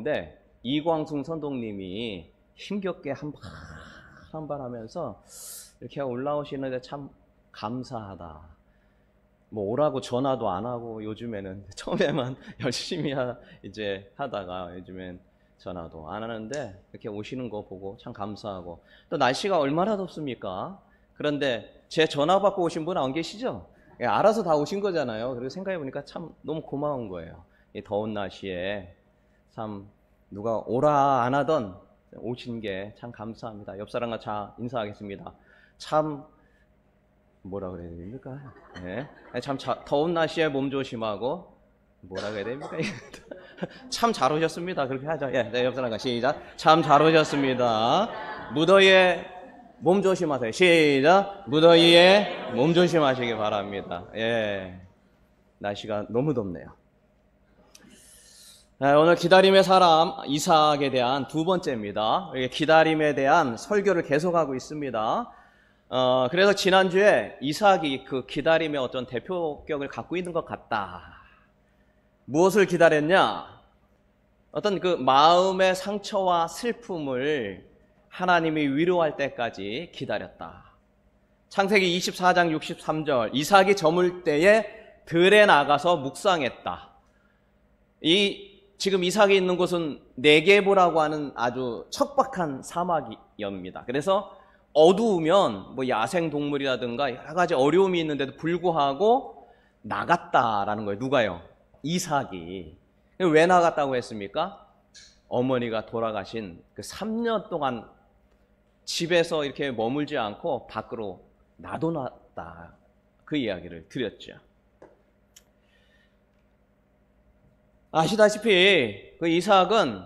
가운데 이광순 선동님이 힘겹게 한 발 하면서 이렇게 올라오시는데 참 감사하다. 뭐 오라고 전화도 안 하고 요즘에는 처음에만 열심히 이제 하다가 요즘엔 전화도 안 하는데 이렇게 오시는 거 보고 참 감사하고, 또 날씨가 얼마나 덥습니까? 그런데 제 전화 받고 오신 분 안 계시죠? 알아서 다 오신 거잖아요. 그리고 생각해 보니까 참 너무 고마운 거예요. 이 더운 날씨에 참 누가 오라 안 하던 오신 게 참 감사합니다. 옆 사람과 자 인사하겠습니다. 참 뭐라 그래야 됩니까? 네. 참 더운 날씨에 몸 조심하고 뭐라 그래야 됩니까? 참 잘 오셨습니다. 그렇게 하죠. 예, 네, 옆 사람과 시작. 참 잘 오셨습니다. 무더위에 몸 조심하세요. 시작. 무더위에 몸 조심하시기 바랍니다. 예, 날씨가 너무 덥네요. 네, 오늘 기다림의 사람 이삭에 대한 두 번째입니다. 기다림에 대한 설교를 계속하고 있습니다. 그래서 지난주에 이삭이 그 기다림의 어떤 대표격을 갖고 있는 것 같다. 무엇을 기다렸냐? 어떤 그 마음의 상처와 슬픔을 하나님이 위로할 때까지 기다렸다. 창세기 24장 63절, 이삭이 저물 때에 들에 나가서 묵상했다. 지금 이삭이 있는 곳은 네게보라고 하는 아주 척박한 사막입니다. 그래서 어두우면 뭐 야생동물이라든가 여러 가지 어려움이 있는데도 불구하고 나갔다라는 거예요. 누가요? 이삭이. 왜 나갔다고 했습니까? 어머니가 돌아가신 그 3년 동안 집에서 이렇게 머물지 않고 밖으로 나도났다. 그 이야기를 드렸죠. 아시다시피 그 이삭은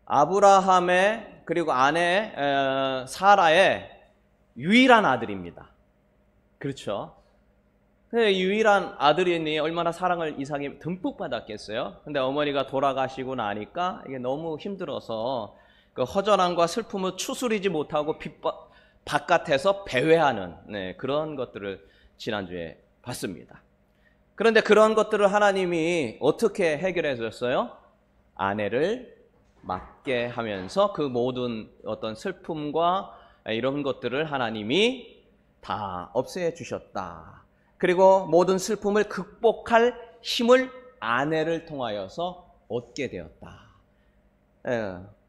아브라함의 그리고 아내 사라의 유일한 아들입니다. 그렇죠? 유일한 아들이니 얼마나 사랑을 이삭이 듬뿍 받았겠어요? 근데 어머니가 돌아가시고 나니까 이게 너무 힘들어서 그 허전함과 슬픔을 추스리지 못하고 바깥에서 배회하는 그런 것들을 지난주에 봤습니다. 그런데 그런 것들을 하나님이 어떻게 해결해 주셨어요? 아내를 맞게 하면서 그 모든 어떤 슬픔과 이런 것들을 하나님이 다 없애 주셨다. 그리고 모든 슬픔을 극복할 힘을 아내를 통하여서 얻게 되었다.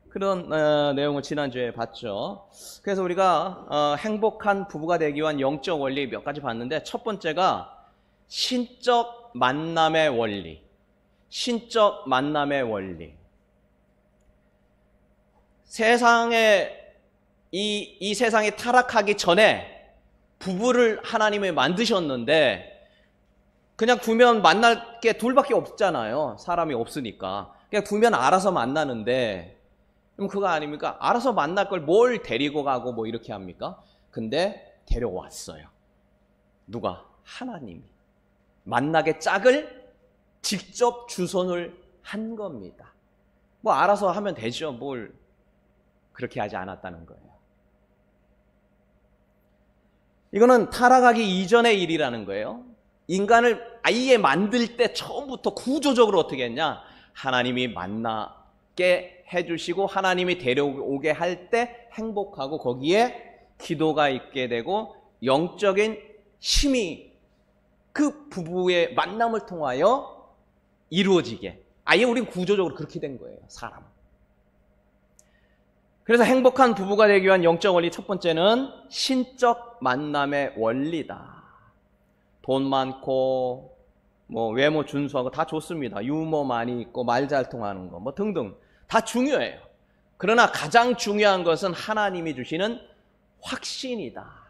그런 내용을 지난주에 봤죠. 그래서 우리가 행복한 부부가 되기 위한 영적 원리 몇 가지 봤는데, 첫 번째가 신적 만남의 원리. 신적 만남의 원리. 이 세상이 타락하기 전에 부부를 하나님이 만드셨는데, 그냥 두면 만날 게 둘밖에 없잖아요. 사람이 없으니까. 그냥 두면 알아서 만나는데, 그럼 그거 아닙니까? 알아서 만날 걸 뭘 데리고 가고 뭐 이렇게 합니까? 근데 데려왔어요. 누가? 하나님이. 만나게 짝을 직접 주선을 한 겁니다. 뭐 알아서 하면 되죠. 뭘 그렇게 하지 않았다는 거예요. 이거는 타락하기 이전의 일이라는 거예요. 인간을 아예 만들 때 처음부터 구조적으로 어떻게 했냐? 하나님이 만나게 해주시고 하나님이 데려오게 할 때 행복하고 거기에 기도가 있게 되고 영적인 힘이 그 부부의 만남을 통하여 이루어지게, 아예 우린 구조적으로 그렇게 된 거예요. 사람. 그래서 행복한 부부가 되기 위한 영적 원리 첫 번째는 신적 만남의 원리다. 돈 많고 뭐 외모 준수하고 다 좋습니다. 유머 많이 있고 말 잘 통하는 거 뭐 등등 다 중요해요. 그러나 가장 중요한 것은 하나님이 주시는 확신이다.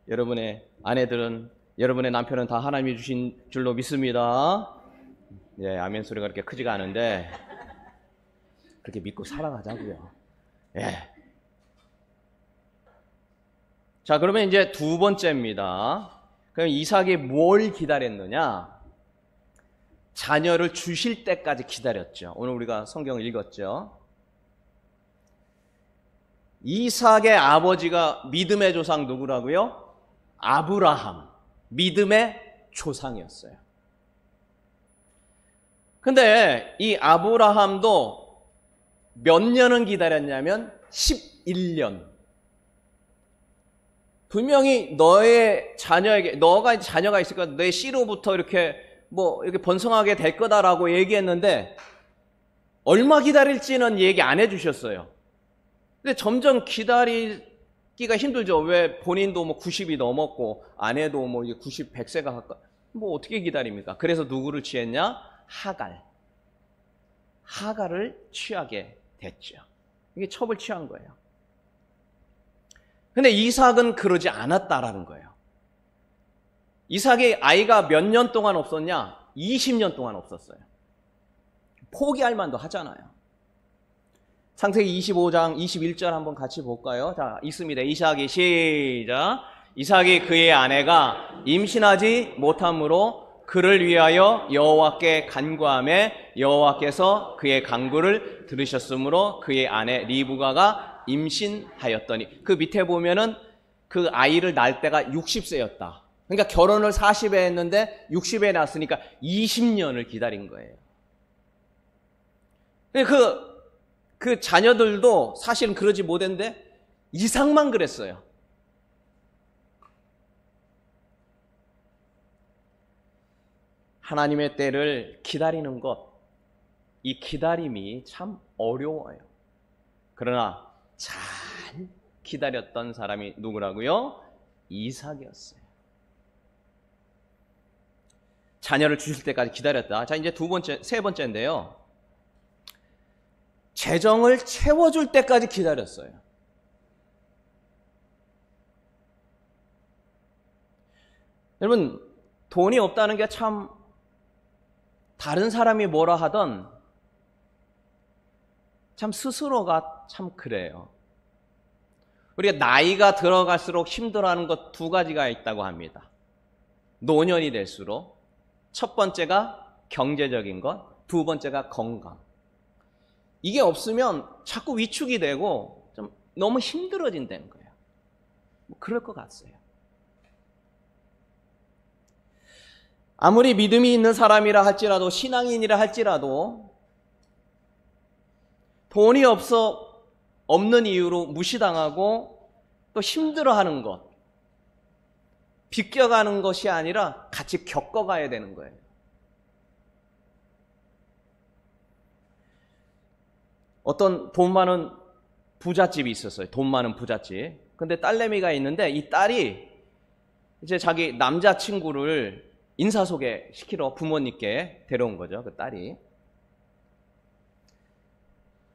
여러분의 아내들은, 여러분의 남편은 다 하나님이 주신 줄로 믿습니다. 예, 아멘 소리가 그렇게 크지가 않은데 그렇게 믿고 살아가자고요. 예. 자, 그러면 이제 두 번째입니다. 그럼 이삭이 뭘 기다렸느냐? 자녀를 주실 때까지 기다렸죠. 오늘 우리가 성경을 읽었죠. 이삭의 아버지가 믿음의 조상 누구라고요? 아브라함. 믿음의 조상이었어요. 근데 이 아브라함도 몇 년은 기다렸냐면 11년. 분명히 너의 자녀에게, 너가 자녀가 있으니까 내 씨로부터 이렇게 이렇게 번성하게 될 거다라고 얘기했는데 얼마 기다릴지는 얘기 안 해주셨어요. 근데 점점 기다리기가 힘들죠. 왜 본인도 90이 넘었고 아내도 이제 90, 100세가 가까 어떻게 기다립니까? 그래서 누구를 취했냐? 하갈을 취하게 됐죠. 이게 첩을 취한 거예요. 근데 이삭은 그러지 않았다라는 거예요. 이삭의 아이가 몇 년 동안 없었냐? 20년 동안 없었어요. 포기할 만도 하잖아요. 창세기 25장 21절 한번 같이 볼까요? 자, 있습니다. 이삭이 시작. 이삭이 그의 아내가 임신하지 못함으로 그를 위하여 여호와께 간구하매 여호와께서 그의 간구를 들으셨으므로 그의 아내 리브가가 임신하였더니, 그 밑에 보면은 그 아이를 낳을 때가 60세였다. 그러니까 결혼을 40에 했는데 60에 낳았으니까 20년을 기다린 거예요. 그 자녀들도 사실은 그러지 못했는데 이삭만 그랬어요. 하나님의 때를 기다리는 것, 이 기다림이 참 어려워요. 그러나 잘 기다렸던 사람이 누구라고요? 이삭이었어요. 자녀를 주실 때까지 기다렸다. 자, 이제 세 번째인데요. 재정을 채워줄 때까지 기다렸어요. 여러분, 돈이 없다는 게 참, 다른 사람이 뭐라 하던 참 스스로가 참 그래요. 우리가 나이가 들어갈수록 힘들어하는 것 두 가지가 있다고 합니다. 노년이 될수록 첫 번째가 경제적인 것, 두 번째가 건강. 이게 없으면 자꾸 위축이 되고 좀 너무 힘들어진다는 거예요. 그럴 것 같아요. 아무리 믿음이 있는 사람이라 할지라도, 신앙인이라 할지라도 돈이 없는 이유로 무시당하고 또 힘들어하는 것, 비껴가는 것이 아니라 같이 겪어가야 되는 거예요. 어떤 돈 많은 부잣집이 있었어요. 돈 많은 부잣집. 근데 딸내미가 있는데 이 딸이 이제 자기 남자친구를 인사소개 시키러 부모님께 데려온 거죠. 그 딸이.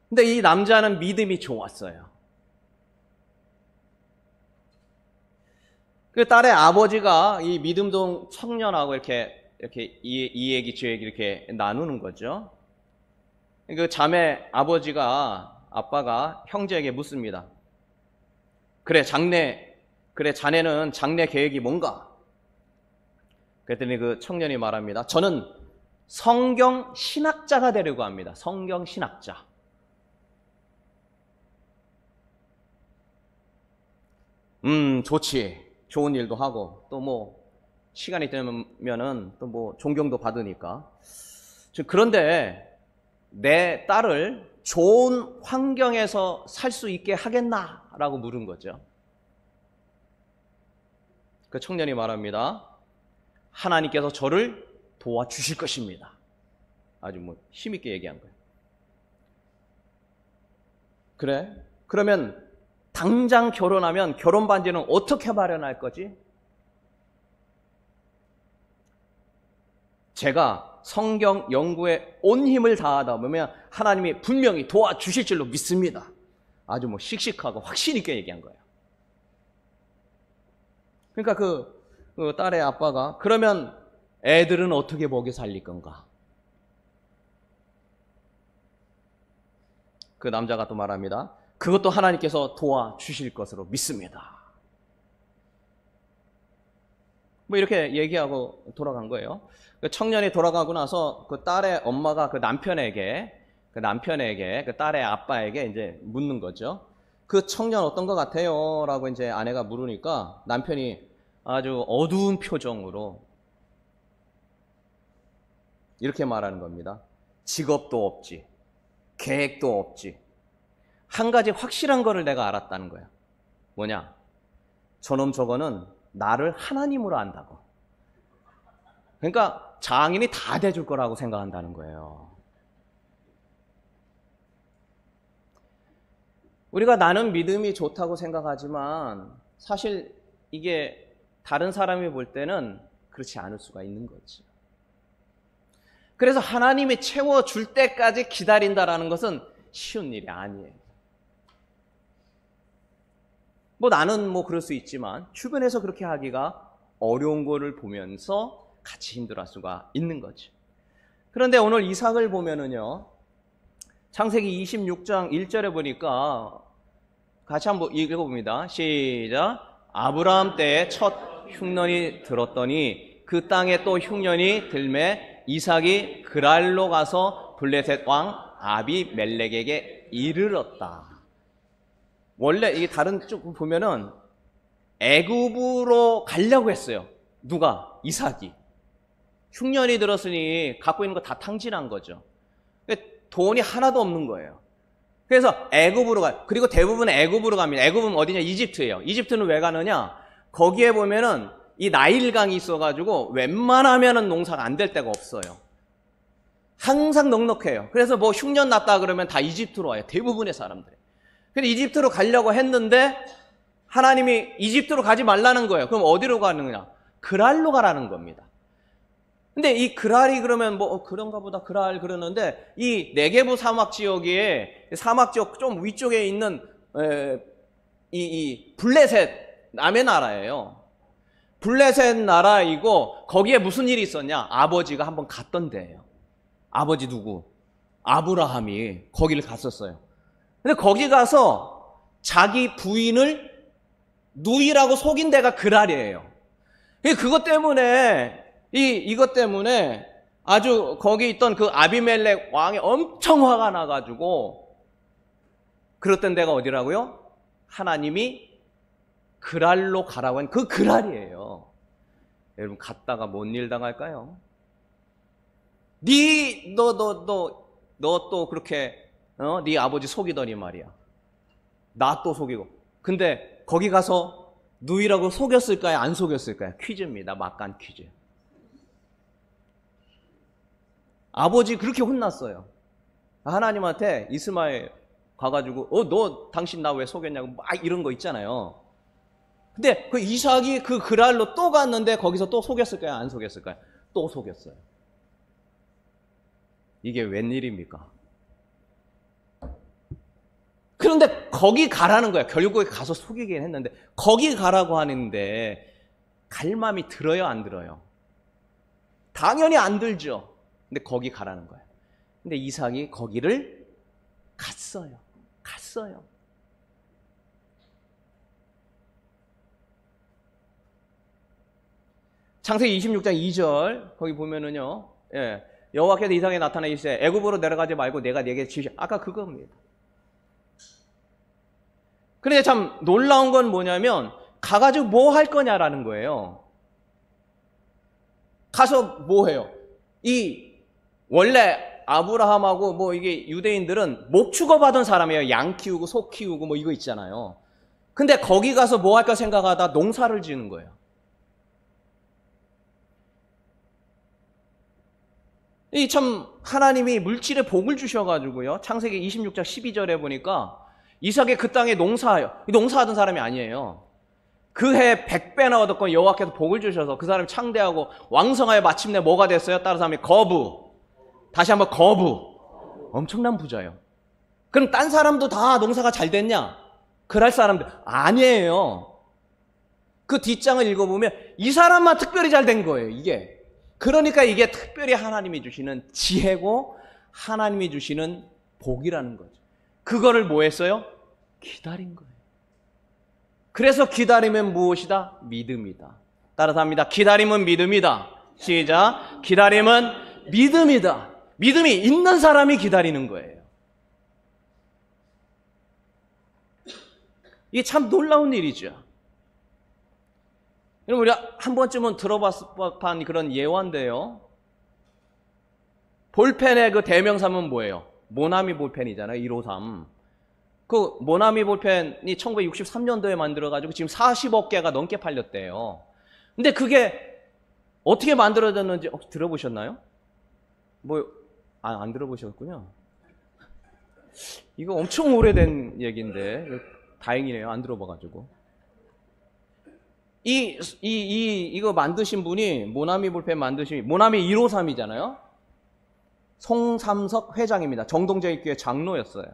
근데 이 남자는 믿음이 좋았어요. 그 딸의 아버지가 이 믿음동 청년하고 이렇게 이 얘기 저 얘기 이렇게 나누는 거죠. 그 자매 아빠가 형제에게 묻습니다. 그래 자네는 장래 계획이 뭔가? 그랬더니 그 청년이 말합니다. 저는 성경 신학자가 되려고 합니다. 성경 신학자. 좋지. 좋은 일도 하고 또 시간이 되면은 또 존경도 받으니까. 그런데 내 딸을 좋은 환경에서 살 수 있게 하겠나라고 물은 거죠. 그 청년이 말합니다. 하나님께서 저를 도와주실 것입니다. 아주 힘있게 얘기한 거예요. 그래? 그러면 당장 결혼하면 결혼 반지는 어떻게 마련할 거지? 제가 성경 연구에 온 힘을 다하다 보면 하나님이 분명히 도와주실 줄로 믿습니다. 아주 씩씩하고 확신 있게 얘기한 거예요. 그러니까 그 딸의 아빠가 그러면 애들은 어떻게 먹여 살릴 건가? 그 남자가 또 말합니다. 그것도 하나님께서 도와주실 것으로 믿습니다. 이렇게 얘기하고 돌아간 거예요. 그 청년이 돌아가고 나서 그 딸의 엄마가 그 남편에게 그 딸의 아빠에게 이제 묻는 거죠. 그 청년 어떤 것 같아요? 라고 이제 아내가 물으니까 남편이 아주 어두운 표정으로 이렇게 말하는 겁니다. 직업도 없지, 계획도 없지. 한 가지 확실한 거를 내가 알았다는 거야. 뭐냐? 저놈 저거는 나를 하나님으로 안다고. 그러니까 장인이 다 돼줄 거라고 생각한다는 거예요. 우리가 나는 믿음이 좋다고 생각하지만 사실 이게 다른 사람이 볼 때는 그렇지 않을 수가 있는 거지. 그래서 하나님이 채워줄 때까지 기다린다라는 것은 쉬운 일이 아니에요. 뭐 나는 뭐 그럴 수 있지만 주변에서 그렇게 하기가 어려운 거를 보면서 같이 힘들어할 수가 있는 거죠. 그런데 오늘 이삭을 보면은요, 창세기 26장 1절에 보니까 같이 한번 읽어봅니다. 시작. 아브라함 때에 첫 흉년이 들었더니 그 땅에 또 흉년이 들매 이삭이 그랄로 가서 블레셋 왕 아비멜렉에게 이르렀다. 원래 이게 다른 쪽 보면은 애굽으로 가려고 했어요. 누가? 이삭이. 흉년이 들었으니 갖고 있는 거 다 탕진한 거죠. 돈이 하나도 없는 거예요. 그래서 애굽으로 가요. 그리고 대부분 애굽으로 갑니다. 애굽은 어디냐? 이집트예요. 이집트는 왜 가느냐? 거기에 보면은 이 나일강이 있어가지고 웬만하면은 농사가 안 될 데가 없어요. 항상 넉넉해요. 그래서 뭐 흉년 났다 그러면 다 이집트로 와요. 대부분의 사람들이. 근데 이집트로 가려고 했는데 하나님이 이집트로 가지 말라는 거예요. 그럼 어디로 가는 거냐? 그랄로 가라는 겁니다. 근데 이 그랄이 그러면 뭐 그런가 보다 그랄 그러는데 이 네게부 사막 지역에 사막 지역 좀 위쪽에 있는 이 블레셋 남의 나라예요. 블레셋 나라이고 거기에 무슨 일이 있었냐? 아버지가 한번 갔던 데예요. 아버지 누구? 아브라함이 거기를 갔었어요. 근데 거기 가서 자기 부인을 누이라고 속인 데가 그랄이에요. 그것 때문에 이것 때문에 아주 거기 있던 그 아비멜렉 왕이 엄청 화가 나가지고 그랬던 데가 어디라고요? 하나님이 그랄로 가라고 한 그 그랄이에요. 여러분 갔다가 뭔 일 당할까요? 너 또 그렇게 네 아버지 속이더니 말이야. 나 또 속이고. 근데 거기 가서 누이라고 속였을까요? 안 속였을까요? 퀴즈입니다. 막간 퀴즈. 아버지 그렇게 혼났어요. 하나님한테 이스마엘 가가지고 너 당신 나 왜 속였냐고 막 이런 거 있잖아요. 근데 그 이삭이 그 그랄로 또 갔는데 거기서 또 속였을까요? 안 속였을까요? 또 속였어요. 이게 웬일입니까? 그런데 거기 가라는 거야. 결국에 가서 속이긴 했는데 거기 가라고 하는데 갈 마음이 들어요, 안 들어요? 당연히 안 들죠. 근데 거기 가라는 거예요. 근데 이삭이 거기를 갔어요. 창세기 26장 2절 거기 보면은요, 여호와께서 이삭에게 나타나 이르시되 애굽으로 내려가지 말고 내가 네게 지시. 아까 그겁니다. 그런데 참 놀라운 건 뭐냐면 가가지고 뭐 할 거냐라는 거예요. 가서 뭐 해요? 원래 아브라함하고 뭐 이게 유대인들은 목 축어받은 사람이에요. 양 키우고 소 키우고 뭐 이거 있잖아요. 근데 거기 가서 뭐 할까 생각하다 농사를 지는 거예요. 이 참 하나님이 물질의 복을 주셔가지고요. 창세기 26장 12절에 보니까 이삭이 그 땅에 농사하던 사람이 아니에요. 그 해 100배나 얻었고 여호와께서 복을 주셔서 그 사람이 창대하고 왕성하여 마침내 뭐가 됐어요? 다른 사람이 거부. 다시 한번 거부. 엄청난 부자예요. 그럼 딴 사람도 다 농사가 잘 됐냐? 그럴 사람들 아니에요. 그 뒷장을 읽어보면 이 사람만 특별히 잘 된 거예요. 이게. 그러니까 이게 특별히 하나님이 주시는 지혜고 하나님이 주시는 복이라는 거죠. 그거를 뭐 했어요? 기다린 거예요. 그래서 기다리면 무엇이다? 믿음이다. 따라서 합니다. 기다림은 믿음이다. 시작. 기다림은 믿음이다. 믿음이 있는 사람이 기다리는 거예요. 이게 참 놀라운 일이죠. 여러분, 우리 한 번쯤은 들어봤을 법한 그런 예화인데요. 볼펜의 그 대명사는 뭐예요? 모나미 볼펜이잖아요. 153. 그 모나미 볼펜이 1963년도에 만들어가지고 지금 40억 개가 넘게 팔렸대요. 근데 그게 어떻게 만들어졌는지 혹시 들어보셨나요? 안 들어보셨군요. 이거 엄청 오래된 얘기인데 다행이네요. 안 들어봐가지고. 이거 만드신 분이 모나미 볼펜 만드신 모나미 153이잖아요. 송삼석 회장입니다. 정동제일교회 장로였어요.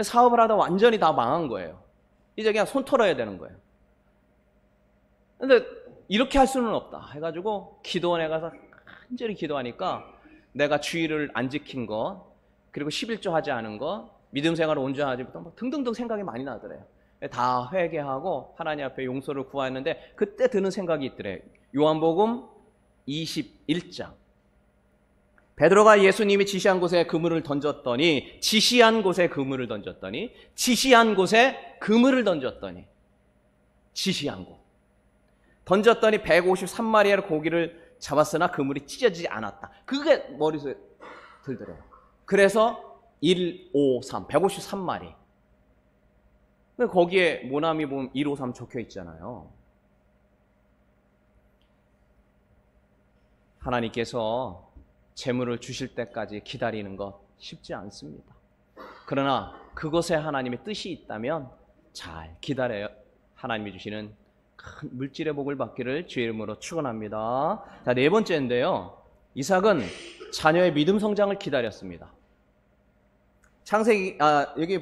사업을 하다 완전히 다 망한 거예요. 이제 그냥 손 털어야 되는 거예요. 근데 이렇게 할 수는 없다 해가지고 기도원에 가서 간절히 기도하니까 내가 주의를 안 지킨 것, 그리고 11조 하지 않은 것, 믿음 생활을 온전히 하지 못한 것 등등등 생각이 많이 나더래요. 다 회개하고 하나님 앞에 용서를 구하였는데 그때 드는 생각이 있더래요. 요한복음 21장. 베드로가 예수님이 지시한 곳에 그물을 던졌더니 지시한 곳에 그물을 던졌더니 지시한 곳에 그물을 던졌더니 지시한 곳. 던졌더니 153마리의 고기를 잡았으나 그물이 찢어지지 않았다. 그게 머릿속에 들더래요. 그래서 153, 153마리. 거기에 모나미 보면 153 적혀 있잖아요. 하나님께서 재물을 주실 때까지 기다리는 것 쉽지 않습니다. 그러나 그것에 하나님의 뜻이 있다면 잘 기다려요. 하나님이 주시는 큰 물질의 복을 받기를 주의 이름으로 축원합니다. 자, 네 번째인데요. 이삭은 자녀의 믿음 성장을 기다렸습니다. 창세기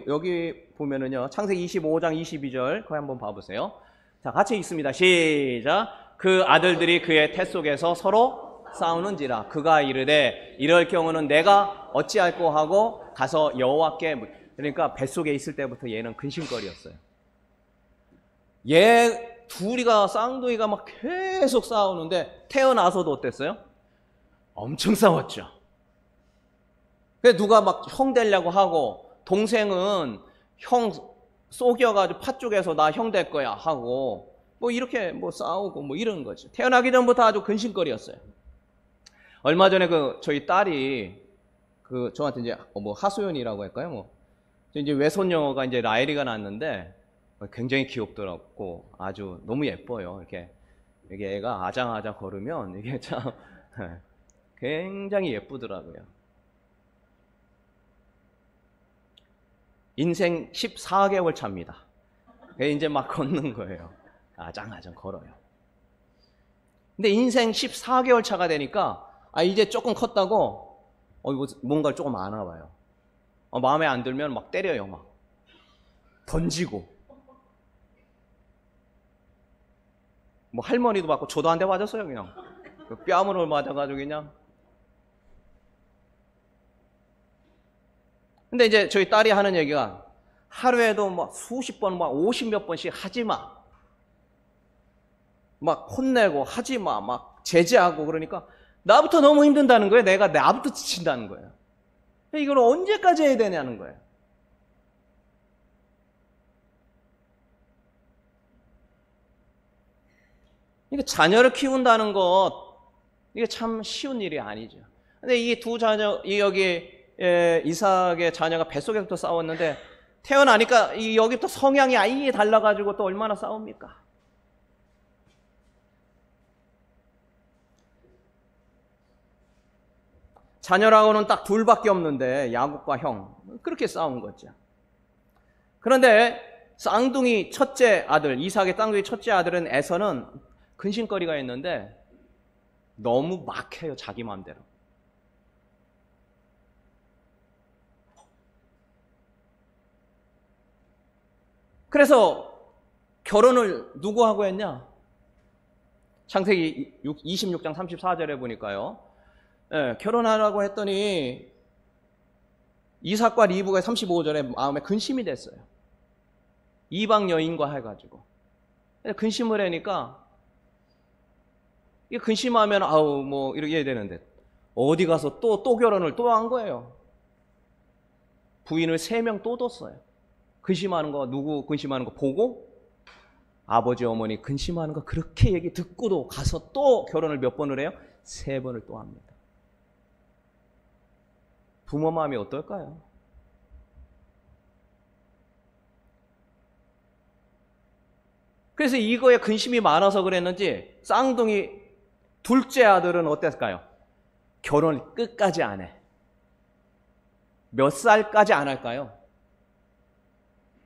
여기 보면은요. 창세기 25장 22절 거기 한번 봐보세요. 자, 같이 읽습니다. 시작. 그 아들들이 그의 태 속에서 서로 싸우는지라 그가 이르되 이럴 경우는 내가 어찌할꼬 하고 가서 여호와께 그러니까 뱃속에 있을 때부터 얘는 근심거리였어요. 얘 둘이가 쌍둥이가 막 계속 싸우는데 태어나서도 어땠어요? 엄청 싸웠죠. 그래서 누가 막 형 되려고 하고 동생은 형 속여가지고 팥 쪽에서 나 형 될 거야 하고 뭐 이렇게 뭐 싸우고 뭐 이런 거죠. 태어나기 전부터 아주 근심거리였어요. 얼마 전에 저희 딸이 저한테 이제 뭐 하소연이라고 할까요? 뭐 이제 외손녀가 이제 라엘이가 났는데 굉장히 귀엽더라고. 아주 너무 예뻐요. 이렇게 애가 아장아장 걸으면 이게 참 굉장히 예쁘더라고요. 인생 14개월 차입니다. 이제 막 걷는 거예요. 아장아장 걸어요. 근데 인생 14개월 차가 되니까 이제 조금 컸다고 뭔가를 조금 아나 봐요. 마음에 안 들면 막 때려요. 막 던지고 뭐 할머니도 맞고 저도 한 대 맞았어요. 그냥 뺨으로 맞아가지고 그냥. 근데 이제 저희 딸이 하는 얘기가 하루에도 막 수십 번, 막 50몇 번씩 하지 마. 막 혼내고 하지 마. 막 제재하고 그러니까 나부터 너무 힘든다는 거예요. 나부터 지친다는 거예요. 이걸 언제까지 해야 되냐는 거예요. 이게 자녀를 키운다는 것, 이게 참 쉬운 일이 아니죠. 근데 이 두 자녀, 여기 이삭의 자녀가 뱃속에서부터 싸웠는데 태어나니까 여기부터 성향이 아예 달라가지고 또 얼마나 싸웁니까? 자녀라고는 딱 둘밖에 없는데 야곱과 형 그렇게 싸운 거죠. 그런데 쌍둥이 첫째 아들 이삭의 쌍둥이 첫째 아들은 에서는 근심거리가 있는데 너무 막해요. 자기 마음대로. 그래서 결혼을 누구하고 했냐? 창세기 26장 34절에 보니까요. 결혼하라고 했더니 이삭과 리브가 35절에 마음에 근심이 됐어요. 이방 여인과 해가지고. 근심을 하니까 이게 근심하면 뭐 이렇게 해야 되는데 어디 가서 또 결혼을 또 한 거예요. 부인을 3명 또 뒀어요. 근심하는 거 누구 근심하는 거 보고 아버지 어머니 근심하는 거 그렇게 얘기 듣고도 가서 또 결혼을 몇 번을 해요? 3번을 또 합니다. 부모 마음이 어떨까요? 그래서 이거에 근심이 많아서 그랬는지 쌍둥이 둘째 아들은 어땠을까요? 결혼을 끝까지 안 해. 몇 살까지 안 할까요?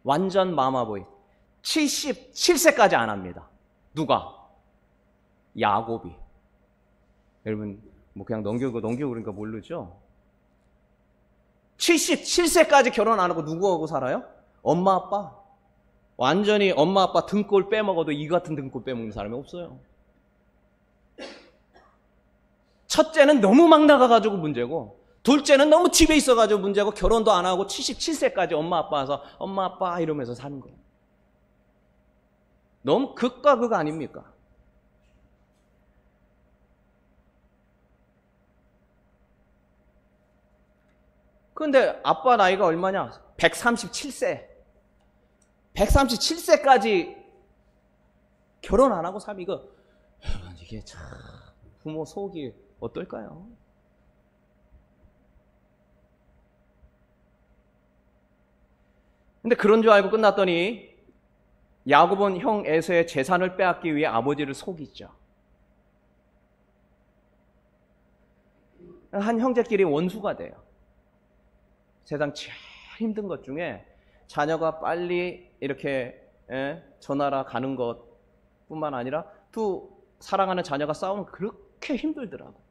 완전 마마보이. 77세까지 안 합니다. 누가? 야곱이. 여러분 뭐 그냥 넘기고 그러니까 모르죠? 77세까지 결혼 안 하고 누구하고 살아요? 엄마 아빠. 완전히 엄마 아빠 등골 빼먹어도 이 같은 등골 빼먹는 사람이 없어요. 첫째는 너무 막 나가가지고 문제고, 둘째는 너무 집에 있어가지고 문제고, 결혼도 안 하고 77세까지 엄마 아빠 와서 엄마 아빠 이러면서 사는 거예요. 너무 극과 극 아닙니까? 그런데 아빠 나이가 얼마냐? 137세. 137세까지 결혼 안 하고 살면 이거, 여러분, 이게 참 부모 속이 어떨까요? 근데 그런 줄 알고 끝났더니 야곱은 형 에서의 재산을 빼앗기 위해 아버지를 속이죠. 한 형제끼리 원수가 돼요. 세상 제일 힘든 것 중에 자녀가 빨리 이렇게 전하라 가는 것뿐만 아니라 두 사랑하는 자녀가 싸우면 그렇게 힘들더라고.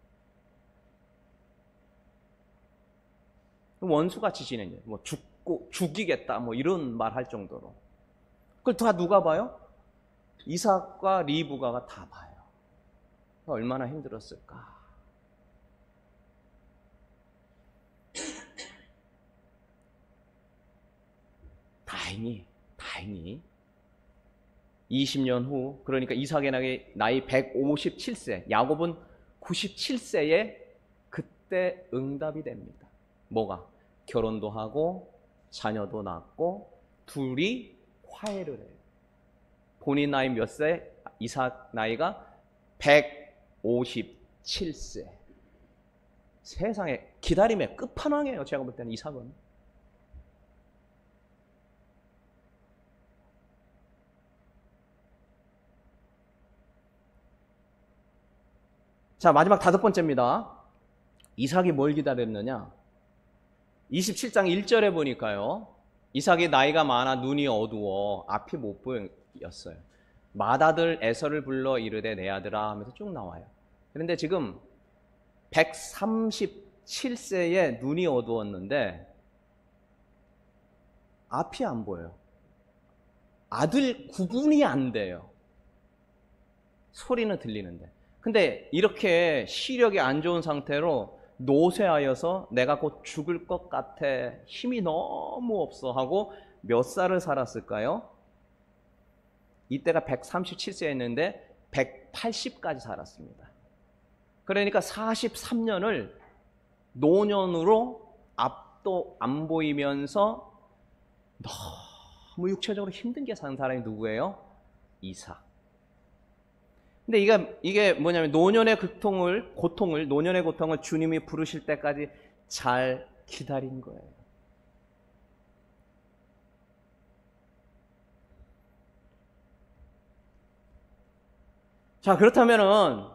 원수같이 지내냐. 뭐 죽이겠다 뭐 이런 말 할 정도로. 그걸 다 누가 봐요? 이삭과 리브가가 다 봐요. 얼마나 힘들었을까. 다행히 20년 후, 그러니까 이삭의 나이 157세, 야곱은 97세에 그때 응답이 됩니다. 뭐가? 결혼도 하고 자녀도 낳고 둘이 화해를 해요. 본인 나이 몇 세? 이삭 나이가 157세. 세상에 기다림의 끝판왕이에요. 제가 볼 때는 이삭은. 자, 마지막 5번째입니다. 이삭이 뭘 기다렸느냐? 27장 1절에 보니까요, 이삭이 나이가 많아 눈이 어두워 앞이 못 보였어요. 맏아들 에서를 불러 이르되 내 아들아 하면서 쭉 나와요. 그런데 지금 137세에 눈이 어두웠는데 앞이 안 보여요. 아들 구분이 안 돼요. 소리는 들리는데. 근데 이렇게 시력이 안 좋은 상태로 노쇠하여서 내가 곧 죽을 것 같아, 힘이 너무 없어 하고 몇 살을 살았을까요? 이때가 137세였는데 180까지 살았습니다. 그러니까 43년을 노년으로 앞도 안 보이면서 너무 육체적으로 힘든 게 산 사람이 누구예요? 이삭. 근데 이게 뭐냐면 노년의 고통을 주님이 부르실 때까지 잘 기다린 거예요. 자, 그렇다면은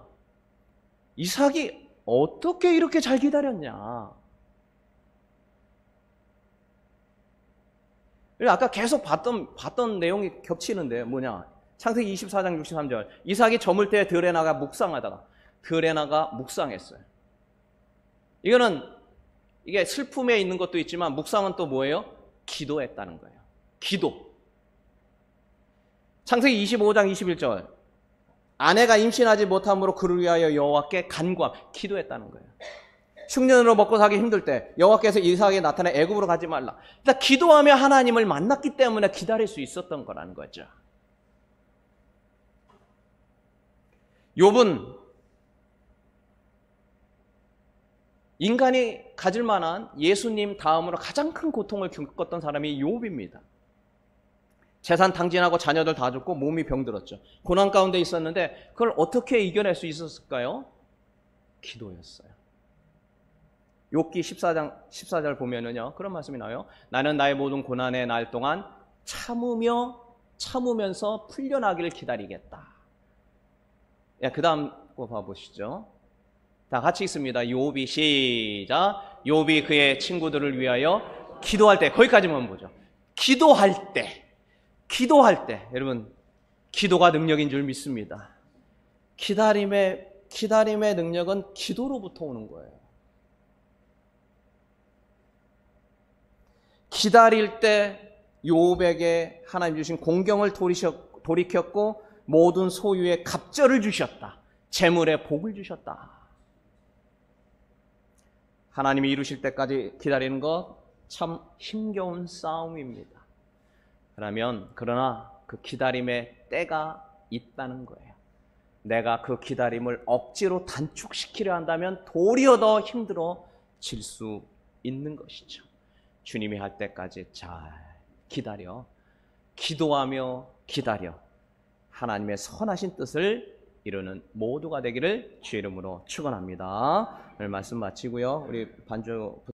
이삭이 어떻게 이렇게 잘 기다렸냐? 아까 계속 봤던 내용이 겹치는데 뭐냐? 창세기 24장 63절. 이삭이 저물 때 들에 나가 묵상하다가 들에 나가 묵상했어요. 이게 슬픔에 있는 것도 있지만 묵상은 또 뭐예요? 기도했다는 거예요. 기도. 창세기 25장 21절. 아내가 임신하지 못함으로 그를 위하여 여호와께 간구함, 기도했다는 거예요. 흉년으로 먹고 살기 힘들 때 여호와께서 이삭에게 나타내 애굽으로 가지 말라. 그러니까 기도하며 하나님을 만났기 때문에 기다릴 수 있었던 거라는 거죠. 욥은 인간이 가질 만한 예수님 다음으로 가장 큰 고통을 겪었던 사람이 욥입니다. 재산 탕진하고 자녀들 다 죽고 몸이 병들었죠. 고난 가운데 있었는데 그걸 어떻게 이겨낼 수 있었을까요? 기도였어요. 욥기 14장 14절 보면은요, 그런 말씀이 나와요. 나는 나의 모든 고난의 날 동안 참으면서 풀려나기를 기다리겠다. 그 다음 거 봐보시죠. 다 같이 읽습니다. 욥이 시작. 욥이 그의 친구들을 위하여 기도할 때, 거기까지만 보죠. 기도할 때 여러분, 기도가 능력인 줄 믿습니다. 기다림의 능력은 기도로부터 오는 거예요. 기다릴 때 욥에게 하나님 주신 공경을 돌이켰고 모든 소유에 갑절을 주셨다. 재물에 복을 주셨다. 하나님이 이루실 때까지 기다리는 것 참 힘겨운 싸움입니다. 그러나 그 기다림의 때가 있다는 거예요. 내가 그 기다림을 억지로 단축시키려 한다면 도리어 더 힘들어질 수 있는 것이죠. 주님이 할 때까지 잘 기다려, 기도하며 기다려 하나님의 선하신 뜻을 이루는 모두가 되기를 주의 이름으로 축원합니다. 오늘 말씀 마치고요. 우리 반주